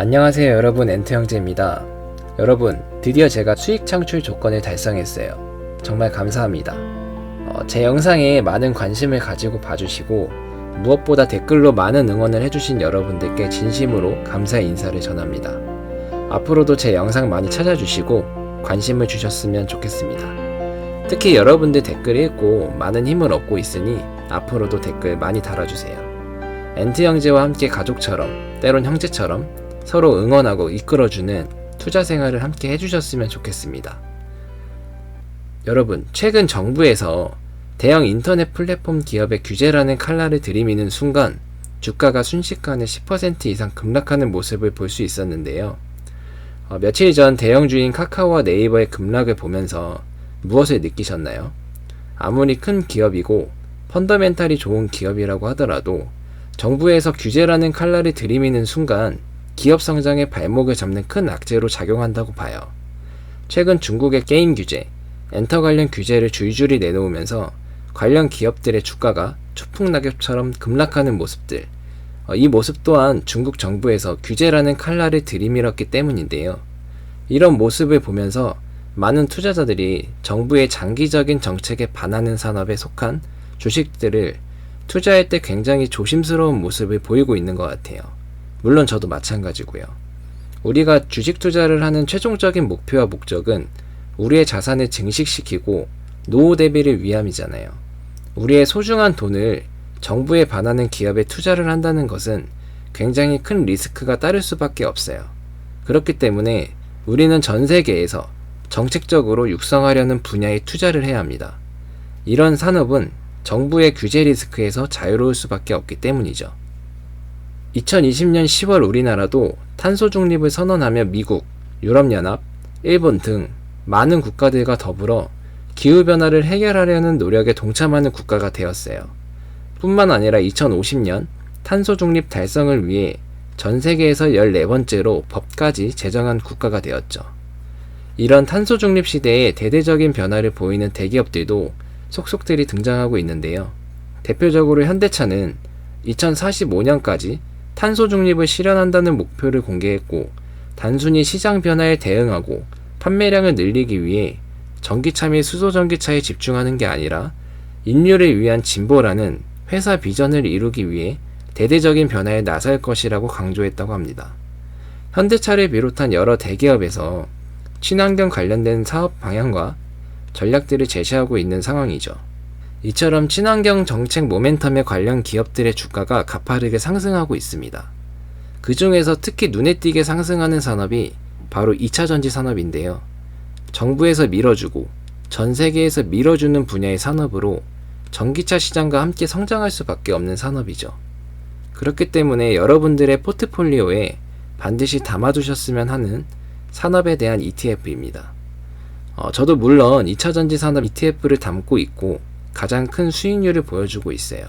안녕하세요 여러분, 엔터형제입니다. 여러분, 드디어 제가 수익 창출 조건을 달성했어요. 정말 감사합니다. 제 영상에 많은 관심을 가지고 봐주시고 무엇보다 댓글로 많은 응원을 해주신 여러분들께 진심으로 감사의 인사를 전합니다. 앞으로도 제 영상 많이 찾아주시고 관심을 주셨으면 좋겠습니다. 특히 여러분들 댓글 읽고 많은 힘을 얻고 있으니 앞으로도 댓글 많이 달아주세요. 엔트형제와 함께 가족처럼, 때론 형제처럼 서로 응원하고 이끌어주는 투자 생활을 함께 해주셨으면 좋겠습니다. 여러분, 최근 정부에서 대형 인터넷 플랫폼 기업의 규제라는 칼날을 들이미는 순간 주가가 순식간에 10% 이상 급락하는 모습을 볼 수 있었는데요. 며칠 전 대형주인 카카오와 네이버의 급락을 보면서 무엇을 느끼셨나요? 아무리 큰 기업이고 펀더멘탈이 좋은 기업이라고 하더라도 정부에서 규제라는 칼날을 들이미는 순간 기업 성장의 발목을 잡는 큰 악재로 작용한다고 봐요. 최근 중국의 게임 규제, 엔터 관련 규제를 줄줄이 내놓으면서 관련 기업들의 주가가 추풍낙엽처럼 급락하는 모습들, 이 모습 또한 중국 정부에서 규제라는 칼날을 들이밀었기 때문인데요. 이런 모습을 보면서 많은 투자자들이 정부의 장기적인 정책에 반하는 산업에 속한 주식들을 투자할 때 굉장히 조심스러운 모습을 보이고 있는 것 같아요. 물론 저도 마찬가지고요. 우리가 주식 투자를 하는 최종적인 목표와 목적은 우리의 자산을 증식시키고 노후 대비를 위함이잖아요. 우리의 소중한 돈을 정부에 반하는 기업에 투자를 한다는 것은 굉장히 큰 리스크가 따를 수밖에 없어요. 그렇기 때문에 우리는 전 세계에서 정책적으로 육성하려는 분야에 투자를 해야 합니다. 이런 산업은 정부의 규제 리스크에서 자유로울 수밖에 없기 때문이죠. 2020년 10월 우리나라도 탄소 중립을 선언하며 미국, 유럽연합, 일본 등 많은 국가들과 더불어 기후변화를 해결하려는 노력에 동참하는 국가가 되었어요. 뿐만 아니라 2050년 탄소 중립 달성을 위해 전 세계에서 14번째로 법까지 제정한 국가가 되었죠. 이런 탄소 중립 시대에 대대적인 변화를 보이는 대기업들도 속속들이 등장하고 있는데요. 대표적으로 현대차는 2045년까지 탄소 중립을 실현한다는 목표를 공개했고, 단순히 시장 변화에 대응하고 판매량을 늘리기 위해 전기차 및 수소전기차에 집중하는 게 아니라 인류를 위한 진보라는 회사 비전을 이루기 위해 대대적인 변화에 나설 것이라고 강조했다고 합니다. 현대차를 비롯한 여러 대기업에서 친환경 관련된 사업 방향과 전략들을 제시하고 있는 상황이죠. 이처럼 친환경 정책 모멘텀에 관련 기업들의 주가가 가파르게 상승하고 있습니다. 그 중에서 특히 눈에 띄게 상승하는 산업이 바로 2차전지 산업인데요. 정부에서 밀어주고 전 세계에서 밀어주는 분야의 산업으로 전기차 시장과 함께 성장할 수밖에 없는 산업이죠. 그렇기 때문에 여러분들의 포트폴리오에 반드시 담아두셨으면 하는 산업에 대한 ETF입니다. 저도 물론 2차전지 산업 ETF를 담고 있고 가장 큰 수익률을 보여주고 있어요.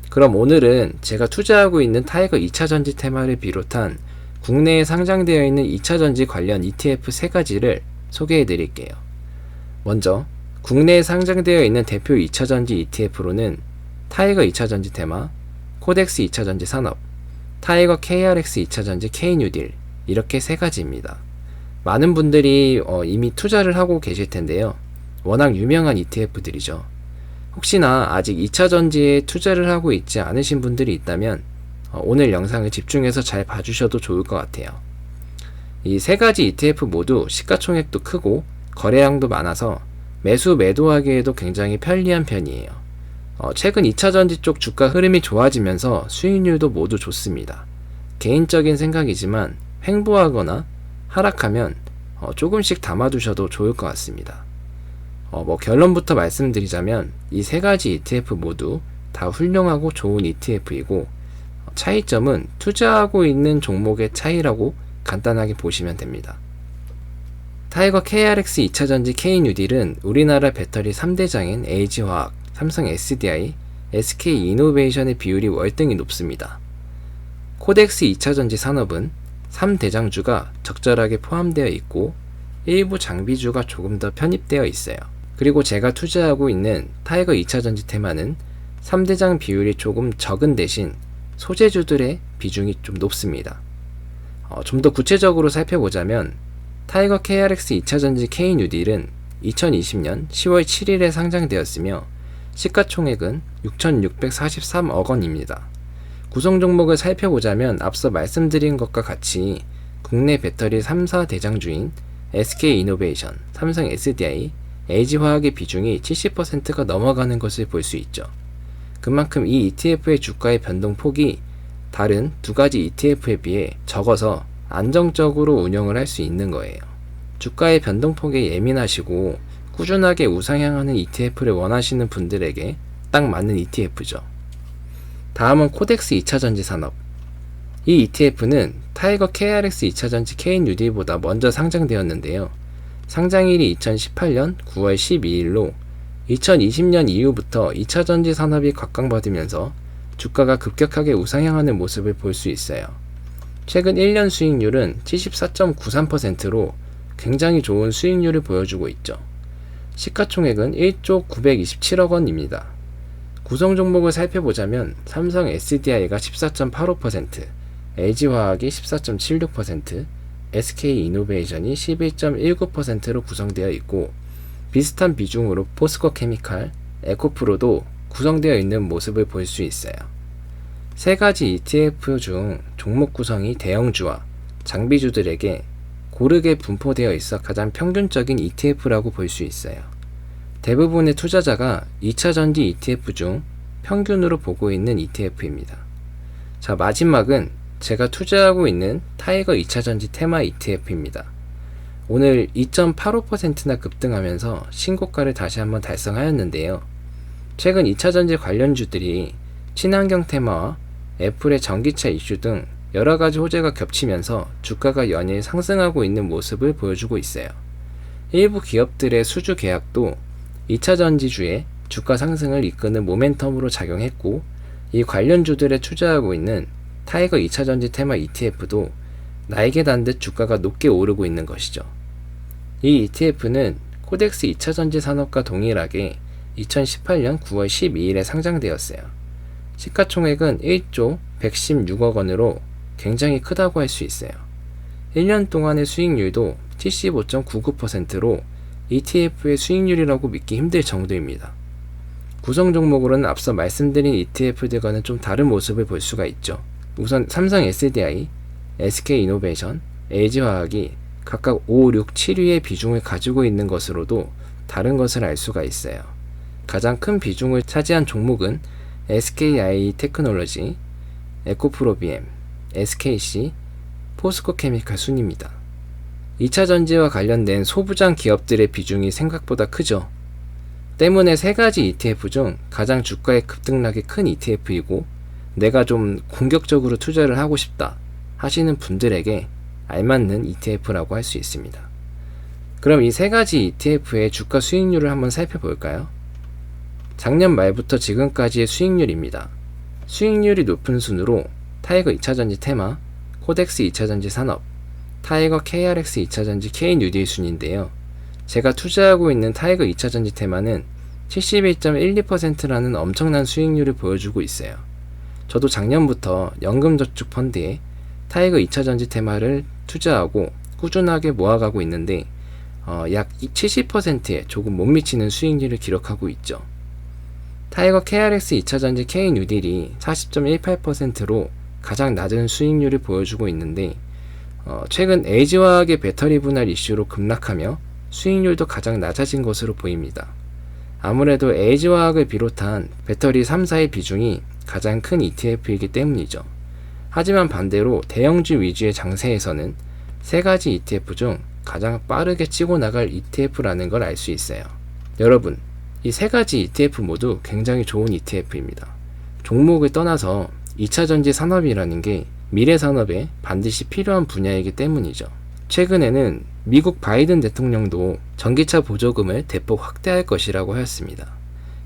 그럼 오늘은 제가 투자하고 있는 타이거 2차전지 테마를 비롯한 국내에 상장되어 있는 2차전지 관련 ETF 3가지를 소개해 드릴게요. 먼저 국내에 상장되어 있는 대표 2차전지 ETF로는 타이거 2차전지 테마, 코덱스 2차전지 산업, 타이거 KRX 2차전지 K뉴딜, 이렇게 3가지입니다. 많은 분들이 이미 투자를 하고 계실 텐데요. 워낙 유명한 ETF들이죠. 혹시나 아직 2차전지에 투자를 하고 있지 않으신 분들이 있다면 오늘 영상을 집중해서 잘 봐주셔도 좋을 것 같아요. 이 3가지 ETF 모두 시가총액도 크고 거래량도 많아서 매수 매도하기에도 굉장히 편리한 편이에요. 최근 2차전지 쪽 주가 흐름이 좋아지면서 수익률도 모두 좋습니다. 개인적인 생각이지만 횡보하거나 하락하면 조금씩 담아두셔도 좋을 것 같습니다. 결론부터 말씀드리자면 이 3가지 ETF 모두 다 훌륭하고 좋은 ETF이고 차이점은 투자하고 있는 종목의 차이라고 간단하게 보시면 됩니다. 타이거 KRX 2차전지 K뉴딜은 우리나라 배터리 3대장인 LG화학, 삼성 SDI, SK이노베이션의 비율이 월등히 높습니다. 코덱스 2차전지 산업은 3대장주가 적절하게 포함되어 있고 일부 장비주가 조금 더 편입되어 있어요. 그리고 제가 투자하고 있는 타이거 2차전지 테마는 3대장 비율이 조금 적은 대신 소재주들의 비중이 좀 높습니다. 좀 더 구체적으로 살펴보자면 타이거 KRX 2차전지 K뉴딜은 2020년 10월 7일에 상장되었으며 시가총액은 6,643억 원입니다. 구성 종목을 살펴보자면 앞서 말씀드린 것과 같이 국내 배터리 3사 대장주인 SK이노베이션, 삼성 SDI, LG화학의 비중이 70%가 넘어가는 것을 볼 수 있죠. 그만큼 이 ETF의 주가의 변동폭이 다른 두 가지 ETF에 비해 적어서 안정적으로 운영을 할 수 있는 거예요. 주가의 변동폭에 예민하시고 꾸준하게 우상향하는 ETF를 원하시는 분들에게 딱 맞는 ETF죠. 다음은 코덱스 2차전지 산업. 이 ETF는 타이거 KRX 2차전지 K뉴딜보다 먼저 상장되었는데요. 상장일이 2018년 9월 12일로 2020년 이후부터 2차전지 산업이 각광받으면서 주가가 급격하게 우상향하는 모습을 볼 수 있어요. 최근 1년 수익률은 74.93%로 굉장히 좋은 수익률을 보여주고 있죠. 시가총액은 1조 927억 원입니다. 구성 종목을 살펴보자면 삼성 SDI가 14.85%, LG화학이 14.76%, SK이노베이션이 11.19%로 구성되어 있고 비슷한 비중으로 포스코케미칼, 에코프로도 구성되어 있는 모습을 볼 수 있어요. 세 가지 ETF 중 종목 구성이 대형주와 장비주들에게 고르게 분포되어 있어 가장 평균적인 ETF라고 볼 수 있어요. 대부분의 투자자가 2차전지 ETF 중 평균으로 보고 있는 ETF입니다. 자, 마지막은 제가 투자하고 있는 타이거 2차전지 테마 ETF입니다. 오늘 2.85%나 급등하면서 신고가를 다시 한번 달성하였는데요. 최근 2차전지 관련주들이 친환경 테마와 애플의 전기차 이슈 등 여러가지 호재가 겹치면서 주가가 연일 상승하고 있는 모습을 보여주고 있어요. 일부 기업들의 수주 계약도 2차전지주의 주가 상승을 이끄는 모멘텀으로 작용했고 이 관련주들에 투자하고 있는 타이거 2차전지 테마 ETF도 날개 단 듯 주가가 높게 오르고 있는 것이죠. 이 ETF는 코덱스 2차전지 산업과 동일하게 2018년 9월 12일에 상장되었어요. 시가총액은 1조 116억 원으로 굉장히 크다고 할 수 있어요. 1년 동안의 수익률도 75.99%로 ETF의 수익률이라고 믿기 힘들 정도입니다. 구성 종목으로는 앞서 말씀드린 ETF들과는 좀 다른 모습을 볼 수가 있죠. 우선 삼성 SDI, SK이노베이션, LG화학이 각각 5, 6, 7위의 비중을 가지고 있는 것으로도 다른 것을 알 수가 있어요. 가장 큰 비중을 차지한 종목은 SKI 테크놀로지, 에코프로비엠, SKC, 포스코케미칼 순입니다. 2차전지와 관련된 소부장 기업들의 비중이 생각보다 크죠. 때문에 세 가지 ETF 중 가장 주가의 급등락이 큰 ETF이고 내가 좀 공격적으로 투자를 하고 싶다 하시는 분들에게 알맞는 ETF라고 할 수 있습니다. 그럼 이 세 가지 ETF의 주가 수익률을 한번 살펴볼까요? 작년 말부터 지금까지의 수익률입니다. 수익률이 높은 순으로 타이거 2차전지 테마, 코덱스 2차전지 산업, 타이거 KRX 2차전지 K뉴딜 순인데요. 제가 투자하고 있는 타이거 2차전지 테마는 71.12%라는 엄청난 수익률을 보여주고 있어요. 저도 작년부터 연금저축 펀드에 타이거 2차전지 테마를 투자하고 꾸준하게 모아가고 있는데 약 70%에 조금 못 미치는 수익률을 기록하고 있죠. 타이거 KRX 2차전지 K뉴딜이 40.18%로 가장 낮은 수익률을 보여주고 있는데 최근 LG화학의 배터리 분할 이슈로 급락하며 수익률도 가장 낮아진 것으로 보입니다. 아무래도 LG화학을 비롯한 배터리 3사의 비중이 가장 큰 ETF이기 때문이죠. 하지만 반대로 대형주 위주의 장세에서는 세 가지 ETF 중 가장 빠르게 치고 나갈 ETF라는 걸 알 수 있어요. 여러분, 이 세 가지 ETF 모두 굉장히 좋은 ETF입니다. 종목을 떠나서 2차전지 산업이라는 게 미래 산업에 반드시 필요한 분야이기 때문이죠. 최근에는 미국 바이든 대통령도 전기차 보조금을 대폭 확대할 것이라고 하였습니다.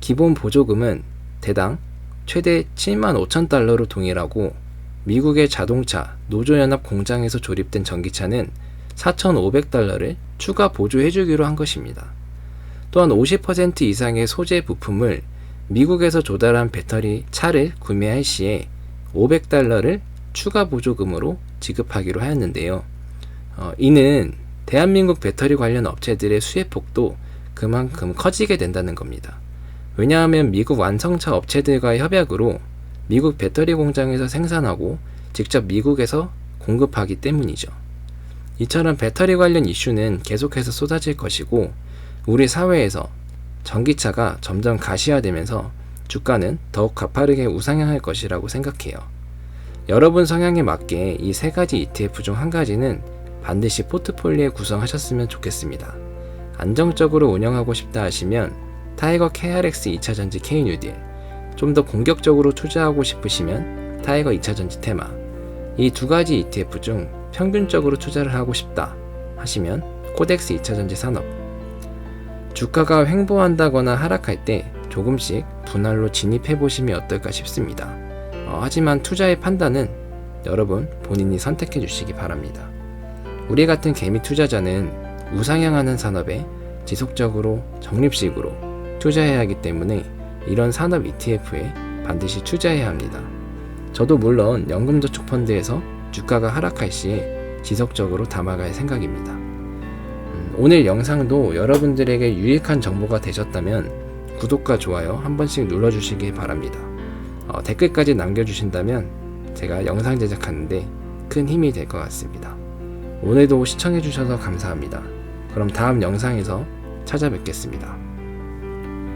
기본 보조금은 대당 최대 75,000달러로 동일하고 미국의 자동차 노조연합 공장에서 조립된 전기차는 4,500달러를 추가 보조해주기로 한 것입니다. 또한 50% 이상의 소재 부품을 미국에서 조달한 배터리 차를 구매할 시에 500달러를 추가 보조금으로 지급하기로 하였는데요. 이는 대한민국 배터리 관련 업체들의 수혜폭도 그만큼 커지게 된다는 겁니다. 왜냐하면 미국 완성차 업체들과의 협약으로 미국 배터리 공장에서 생산하고 직접 미국에서 공급하기 때문이죠. 이처럼 배터리 관련 이슈는 계속해서 쏟아질 것이고 우리 사회에서 전기차가 점점 가시화되면서 주가는 더욱 가파르게 우상향할 것이라고 생각해요. 여러분 성향에 맞게 이 세 가지 ETF 중 한 가지는 반드시 포트폴리오에 구성하셨으면 좋겠습니다. 안정적으로 운영하고 싶다 하시면 타이거 KRX 2차전지 K뉴딜, 좀 더 공격적으로 투자하고 싶으시면 타이거 2차전지 테마, 이 두 가지 ETF 중 평균적으로 투자를 하고 싶다 하시면 코덱스 2차전지 산업. 주가가 횡보한다거나 하락할 때 조금씩 분할로 진입해보시면 어떨까 싶습니다. 하지만 투자의 판단은 여러분 본인이 선택해 주시기 바랍니다. 우리 같은 개미 투자자는 우상향하는 산업에 지속적으로 적립식으로 투자해야 하기 때문에 이런 산업 ETF에 반드시 투자해야 합니다. 저도 물론 연금저축펀드에서 주가가 하락할 시에 지속적으로 담아갈 생각입니다. 오늘 영상도 여러분들에게 유익한 정보가 되셨다면 구독과 좋아요 한 번씩 눌러주시기 바랍니다. 댓글까지 남겨주신다면 제가 영상 제작하는데 큰 힘이 될 것 같습니다. 오늘도 시청해주셔서 감사합니다. 그럼 다음 영상에서 찾아뵙겠습니다.